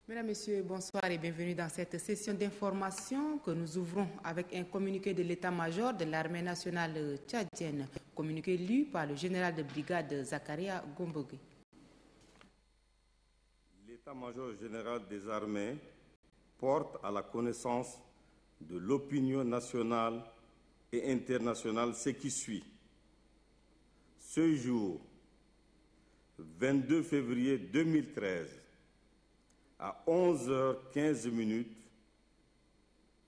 Mesdames, Messieurs, bonsoir et bienvenue dans cette session d'information que nous ouvrons avec un communiqué de l'état-major de l'armée nationale tchadienne, communiqué lu par le général de brigade Zakaria Gombogue. L'état-major général des armées porte à la connaissance de l'opinion nationale et internationale ce qui suit. Ce jour, 22 février 2013, à 11h15,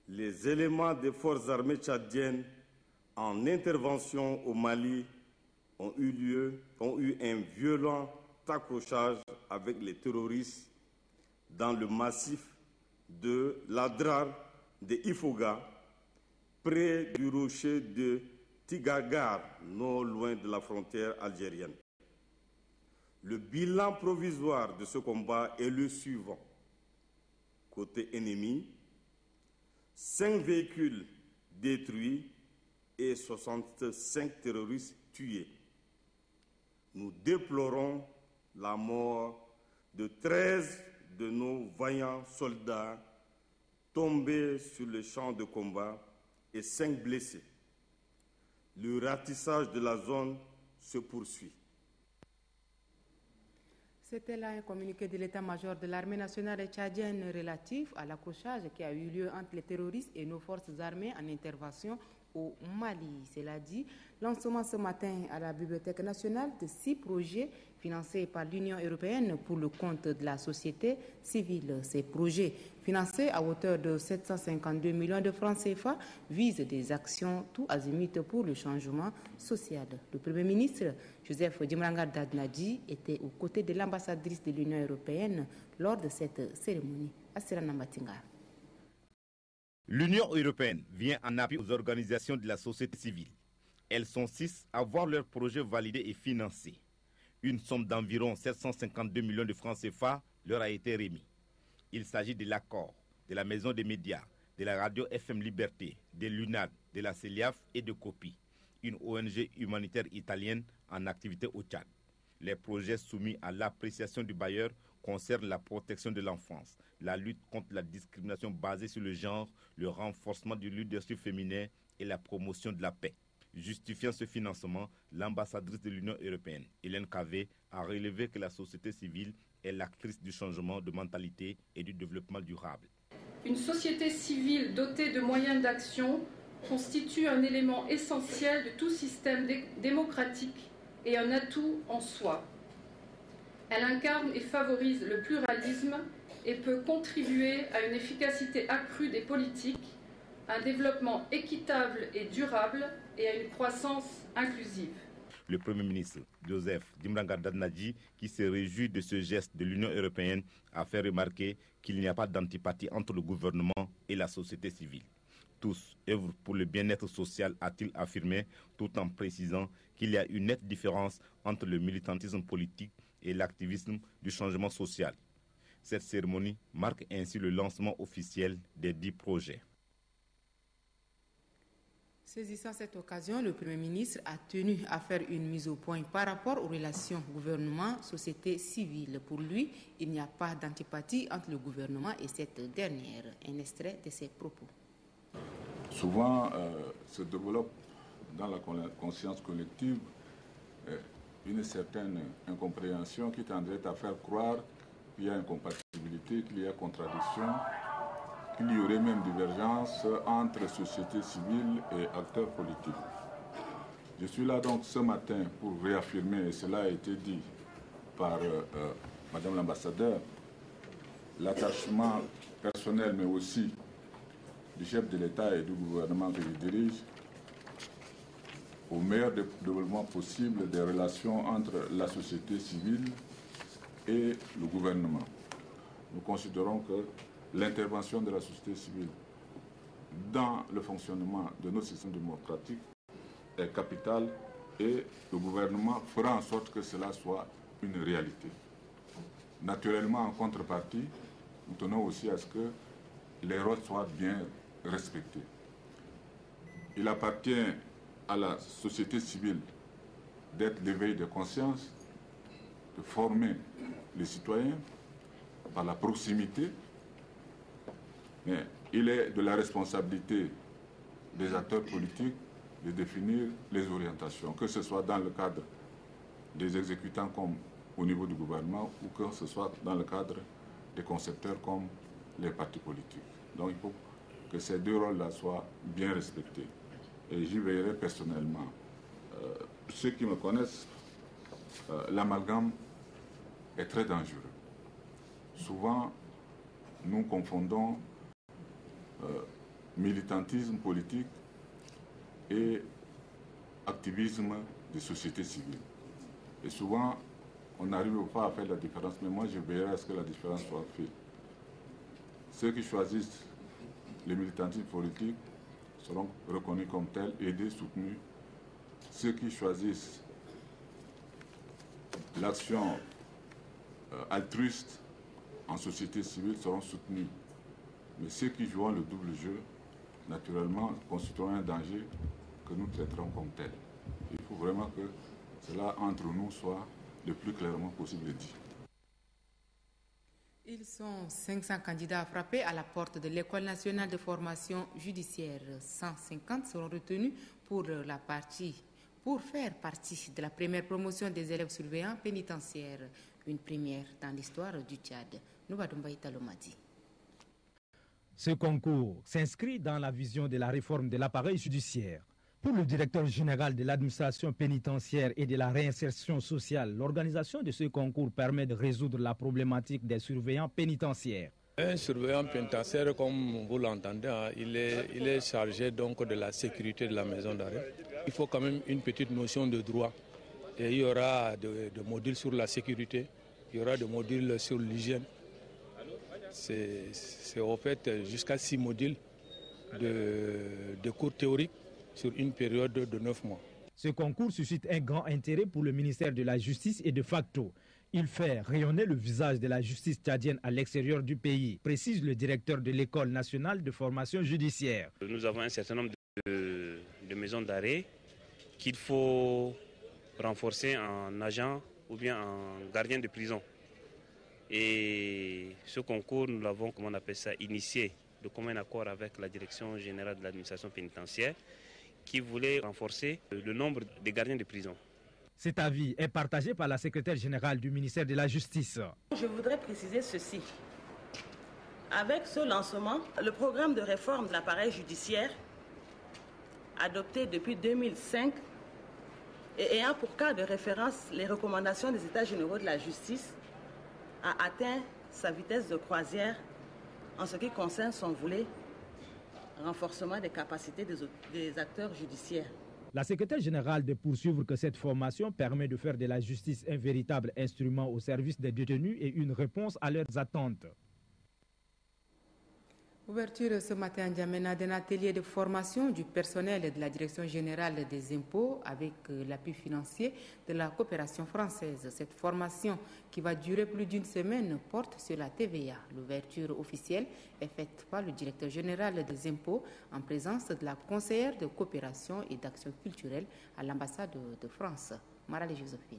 les éléments des forces armées tchadiennes en intervention au Mali ont eu un violent accrochage avec les terroristes dans le massif de l'Adrar de Ifoga, près du rocher de Tigagar, non loin de la frontière algérienne. Le bilan provisoire de ce combat est le suivant. Côté ennemi, 5 véhicules détruits et 65 terroristes tués. Nous déplorons la mort de 13 de nos vaillants soldats tombés sur le champ de combat et 5 blessés. Le ratissage de la zone se poursuit. C'était là un communiqué de l'état-major de l'armée nationale tchadienne relatif à l'accrochage qui a eu lieu entre les terroristes et nos forces armées en intervention au Mali. Cela dit, lancement ce matin à la Bibliothèque nationale de 6 projets financés par l'Union européenne pour le compte de la société civile. Ces projets, financés à hauteur de 752 millions de francs CFA, visent des actions tout azimut pour le changement social. Le Premier ministre, Joseph Djimranga Dadnadji, était aux côtés de l'ambassadrice de l'Union européenne lors de cette cérémonie. Assirana Matinga. L'Union européenne vient en appui aux organisations de la société civile. Elles sont 6 à voir leurs projets validés et financés. Une somme d'environ 752 millions de francs CFA leur a été remise. Il s'agit de l'accord de la Maison des médias, de la radio FM Liberté, de l'UNAD, de la CELIAF et de COPI, une ONG humanitaire italienne en activité au Tchad. Les projets soumis à l'appréciation du bailleur concernent la protection de l'enfance, la lutte contre la discrimination basée sur le genre, le renforcement du leadership féminin et la promotion de la paix. Justifiant ce financement, l'ambassadrice de l'Union européenne, Hélène Cavé, a relevé que la société civile est l'actrice du changement de mentalité et du développement durable. Une société civile dotée de moyens d'action constitue un élément essentiel de tout système démocratique et un atout en soi. Elle incarne et favorise le pluralisme et peut contribuer à une efficacité accrue des politiques, un développement équitable et durable et à une croissance inclusive. Le Premier ministre, Joseph Djimranga Dadnadji, qui se réjouit de ce geste de l'Union européenne, a fait remarquer qu'il n'y a pas d'antipathie entre le gouvernement et la société civile. Tous œuvrent pour le bien-être social, a-t-il affirmé, tout en précisant qu'il y a une nette différence entre le militantisme politique et l'activisme du changement social. Cette cérémonie marque ainsi le lancement officiel des 10 projets. Saisissant cette occasion, le Premier ministre a tenu à faire une mise au point par rapport aux relations gouvernement-société civile. Pour lui, il n'y a pas d'antipathie entre le gouvernement et cette dernière. Un extrait de ses propos. Souvent, se développe dans la conscience collective une certaine incompréhension qui tendrait à faire croire qu'il y a incompatibilité, qu'il y a contradiction, qu'il y aurait même divergence entre société civile et acteurs politiques. Je suis là donc ce matin pour réaffirmer, et cela a été dit par Madame l'ambassadeur, l'attachement personnel mais aussi du chef de l'État et du gouvernement que je dirige au meilleur développement possible des relations entre la société civile et le gouvernement. Nous considérons que l'intervention de la société civile dans le fonctionnement de nos systèmes démocratiques est capitale et le gouvernement fera en sorte que cela soit une réalité. Naturellement, en contrepartie, nous tenons aussi à ce que les rôles soient bien respectés. Il appartient à la société civile d'être l'éveil de conscience, de former les citoyens, par la proximité, mais il est de la responsabilité des acteurs politiques de définir les orientations, que ce soit dans le cadre des exécutants comme au niveau du gouvernement ou que ce soit dans le cadre des concepteurs comme les partis politiques. Donc il faut que ces deux rôles-là soient bien respectés. Et j'y veillerai personnellement. Ceux qui me connaissent, l'amalgame est très dangereux. Souvent, nous confondons militantisme politique et activisme de société civile. Et souvent, on n'arrive pas à faire la différence, mais moi je veillerai à ce que la différence soit faite. Ceux qui choisissent le militantisme politique seront reconnus comme tels, aidés, soutenus. Ceux qui choisissent l'action altruiste en société civile seront soutenus. Mais ceux qui jouent le double jeu, naturellement, constitueront un danger que nous traiterons comme tel. Il faut vraiment que cela, entre nous, soit le plus clairement possible dit. Ils sont 500 candidats frappés à la porte de l'École nationale de formation judiciaire. 150 seront retenus pour faire partie de la première promotion des élèves surveillants pénitentiaires. Une première dans l'histoire du Tchad. Noubadoumba Italomadi. Ce concours s'inscrit dans la vision de la réforme de l'appareil judiciaire. Pour le directeur général de l'administration pénitentiaire et de la réinsertion sociale, l'organisation de ce concours permet de résoudre la problématique des surveillants pénitentiaires. Un surveillant pénitentiaire, comme vous l'entendez, il est chargé donc de la sécurité de la maison d'arrêt. Il faut quand même une petite notion de droit. Et il y aura des modules sur la sécurité, il y aura des modules sur l'hygiène. C'est en fait jusqu'à 6 modules de cours théoriques sur une période de 9 mois. Ce concours suscite un grand intérêt pour le ministère de la Justice et de facto. Il fait rayonner le visage de la justice tchadienne à l'extérieur du pays, précise le directeur de l'École nationale de formation judiciaire. Nous avons un certain nombre de maisons d'arrêt qu'il faut renforcer en agent ou bien en gardien de prison. Et ce concours, nous l'avons, comment on appelle ça, initié de commun accord avec la direction générale de l'administration pénitentiaire qui voulait renforcer le nombre de gardiens de prison. Cet avis est partagé par la secrétaire générale du ministère de la Justice. Je voudrais préciser ceci. Avec ce lancement, le programme de réforme de l'appareil judiciaire, adopté depuis 2005 et ayant pour cas de référence les recommandations des États généraux de la justice, a atteint sa vitesse de croisière en ce qui concerne son volet renforcement des capacités des acteurs judiciaires. La secrétaire générale de poursuivre que cette formation permet de faire de la justice un véritable instrument au service des détenus et une réponse à leurs attentes. Ouverture ce matin à N'Djamena d'un atelier de formation du personnel de la Direction générale des impôts avec l'appui financier de la coopération française. Cette formation qui va durer plus d'une semaine porte sur la TVA. L'ouverture officielle est faite par le directeur général des impôts en présence de la conseillère de coopération et d'action culturelle à l'ambassade de France, Marale Josephine.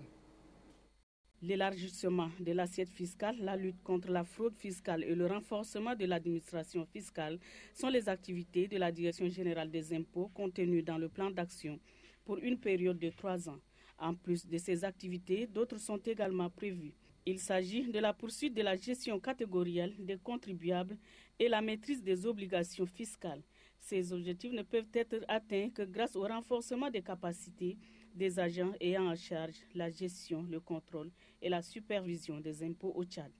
L'élargissement de l'assiette fiscale, la lutte contre la fraude fiscale et le renforcement de l'administration fiscale sont les activités de la Direction générale des impôts contenues dans le plan d'action pour une période de 3 ans. En plus de ces activités, d'autres sont également prévues. Il s'agit de la poursuite de la gestion catégorielle des contribuables et la maîtrise des obligations fiscales. Ces objectifs ne peuvent être atteints que grâce au renforcement des capacités des agents ayant en charge la gestion, le contrôle et la supervision des impôts au Tchad.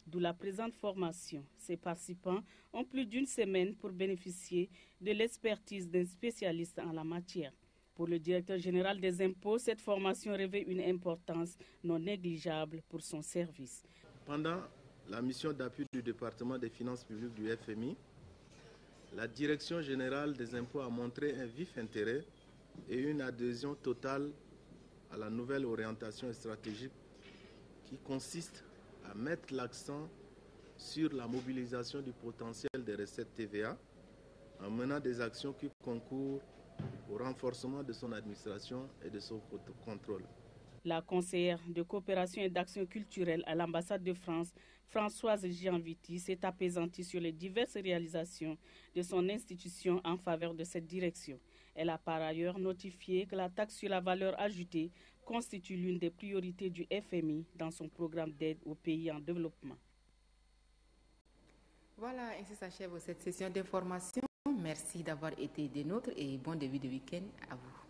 D'où la présente formation. Ces participants ont plus d'une semaine pour bénéficier de l'expertise d'un spécialiste en la matière. Pour le directeur général des impôts, cette formation revêt une importance non négligeable pour son service. Pendant la mission d'appui du département des finances publiques du FMI, la direction générale des impôts a montré un vif intérêt et une adhésion totale à la nouvelle orientation stratégique qui consiste à mettre l'accent sur la mobilisation du potentiel des recettes TVA en menant des actions qui concourent au renforcement de son administration et de son contrôle. La conseillère de coopération et d'action culturelle à l'ambassade de France, Françoise Gianviti, s'est apaisantie sur les diverses réalisations de son institution en faveur de cette direction. Elle a par ailleurs notifié que la taxe sur la valeur ajoutée constitue l'une des priorités du FMI dans son programme d'aide aux pays en développement. Voilà, ainsi s'achève cette session d'information. Merci d'avoir été des nôtres et bon début de week-end à vous.